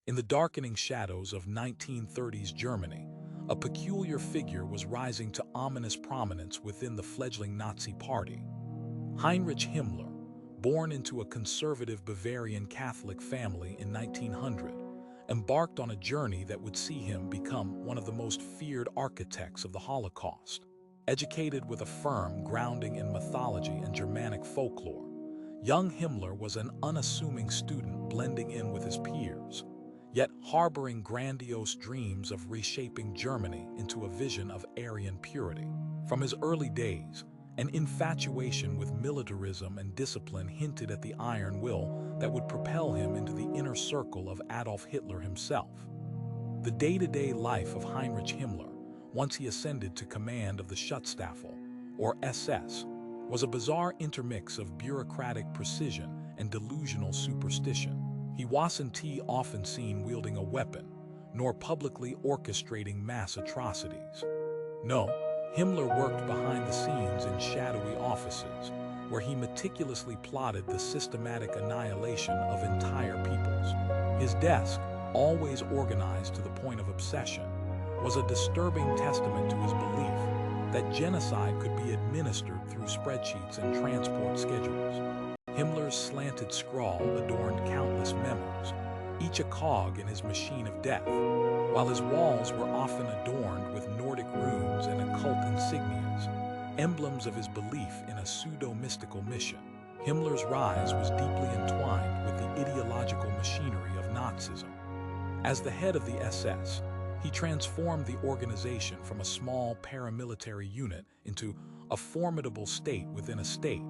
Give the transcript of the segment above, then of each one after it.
In the darkening shadows of 1930s Germany, a peculiar figure was rising to ominous prominence within the fledgling Nazi Party. Heinrich Himmler, born into a conservative Bavarian Catholic family in 1900, embarked on a journey that would see him become one of the most feared architects of the Holocaust. Educated with a firm grounding in mythology and Germanic folklore, young Himmler was an unassuming student blending in with his peers, yet harboring grandiose dreams of reshaping Germany into a vision of Aryan purity. From his early days, an infatuation with militarism and discipline hinted at the iron will that would propel him into the inner circle of Adolf Hitler himself. The day-to-day life of Heinrich Himmler, once he ascended to command of the Schutzstaffel, or SS, was a bizarre intermix of bureaucratic precision and delusional superstition. He wasn't often seen wielding a weapon, nor publicly orchestrating mass atrocities. No, Himmler worked behind the scenes in shadowy offices, where he meticulously plotted the systematic annihilation of entire peoples. His desk, always organized to the point of obsession, was a disturbing testament to his belief that genocide could be administered through spreadsheets and transport schedules. Himmler's slanted scrawl adorned countless memos, each a cog in his machine of death, while his walls were often adorned with Nordic runes and occult insignias, emblems of his belief in a pseudo-mystical mission. Himmler's rise was deeply entwined with the ideological machinery of Nazism. As the head of the SS, he transformed the organization from a small paramilitary unit into a formidable state within a state,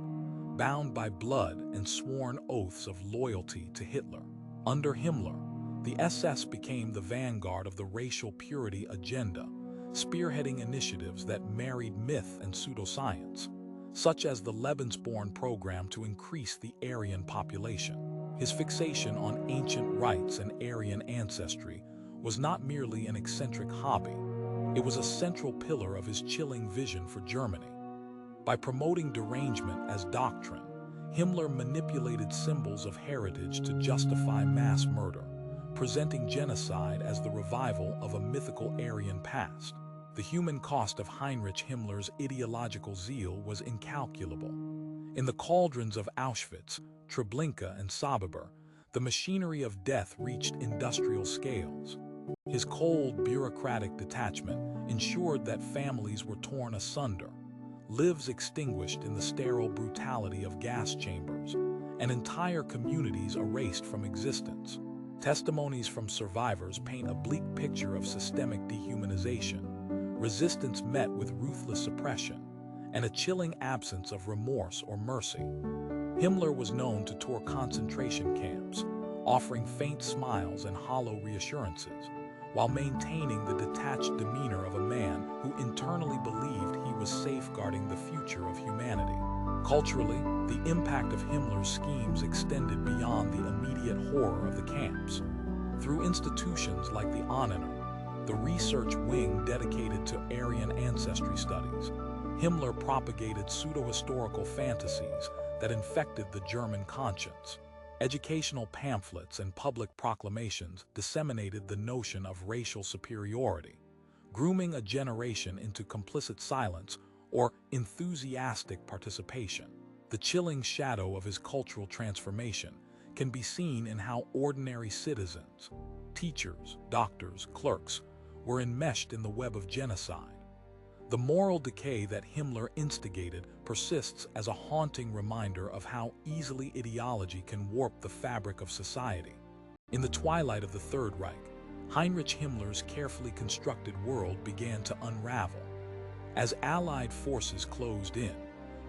bound by blood and sworn oaths of loyalty to Hitler. Under Himmler, the SS became the vanguard of the racial purity agenda, spearheading initiatives that married myth and pseudoscience, such as the Lebensborn program to increase the Aryan population. His fixation on ancient rites and Aryan ancestry was not merely an eccentric hobby, it was a central pillar of his chilling vision for Germany. By promoting derangement as doctrine, Himmler manipulated symbols of heritage to justify mass murder, presenting genocide as the revival of a mythical Aryan past. The human cost of Heinrich Himmler's ideological zeal was incalculable. In the cauldrons of Auschwitz, Treblinka, and Sobibor, the machinery of death reached industrial scales. His cold, bureaucratic detachment ensured that families were torn asunder, lives extinguished in the sterile brutality of gas chambers, and entire communities erased from existence. Testimonies from survivors paint a bleak picture of systemic dehumanization, resistance met with ruthless suppression, and a chilling absence of remorse or mercy. Himmler was known to tour concentration camps, offering faint smiles and hollow reassurances, while maintaining the detached demeanor of a man who internally believed he was safeguarding the future of humanity. Culturally, the impact of Himmler's schemes extended beyond the immediate horror of the camps. Through institutions like the Ahnener, the research wing dedicated to Aryan ancestry studies, Himmler propagated pseudo-historical fantasies that infected the German conscience. Educational pamphlets and public proclamations disseminated the notion of racial superiority, grooming a generation into complicit silence or enthusiastic participation. The chilling shadow of his cultural transformation can be seen in how ordinary citizens, teachers, doctors, clerks, were enmeshed in the web of genocide. The moral decay that Himmler instigated persists as a haunting reminder of how easily ideology can warp the fabric of society. In the twilight of the Third Reich, Heinrich Himmler's carefully constructed world began to unravel. As Allied forces closed in,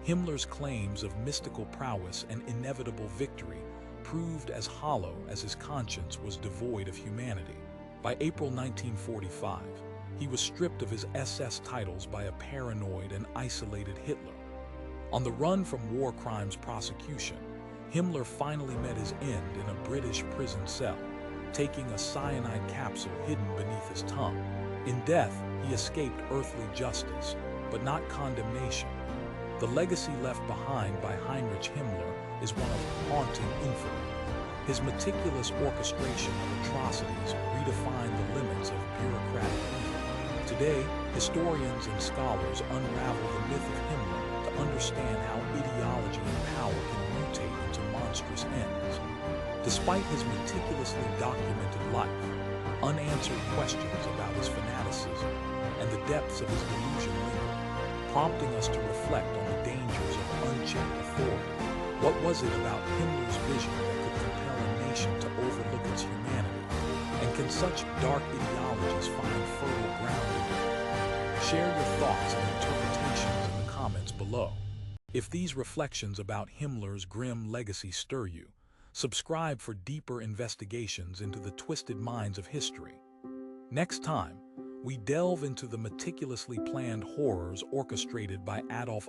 Himmler's claims of mystical prowess and inevitable victory proved as hollow as his conscience was devoid of humanity. By April 1945, he was stripped of his SS titles by a paranoid and isolated Hitler. On the run from war crimes prosecution, Himmler finally met his end in a British prison cell, taking a cyanide capsule hidden beneath his tongue. In death, he escaped earthly justice, but not condemnation. The legacy left behind by Heinrich Himmler is one of haunting infamy. His meticulous orchestration of atrocities redefine the limits of bureaucratic evil. Today, historians and scholars unravel the myth of Himmler to understand how ideology and power can mutate into monstrous ends. Despite his meticulously documented life, unanswered questions about his fanaticism and the depths of his delusion linger, prompting us to reflect on the dangers of unchecked authority. What was it about Himmler's vision that could compel a nation to overlook its humanity? And can such dark ideologies find fertile ground again? Share your thoughts and interpretations in the comments below. If these reflections about Himmler's grim legacy stir you, subscribe for deeper investigations into the twisted minds of history. Next time, we delve into the meticulously planned horrors orchestrated by Adolf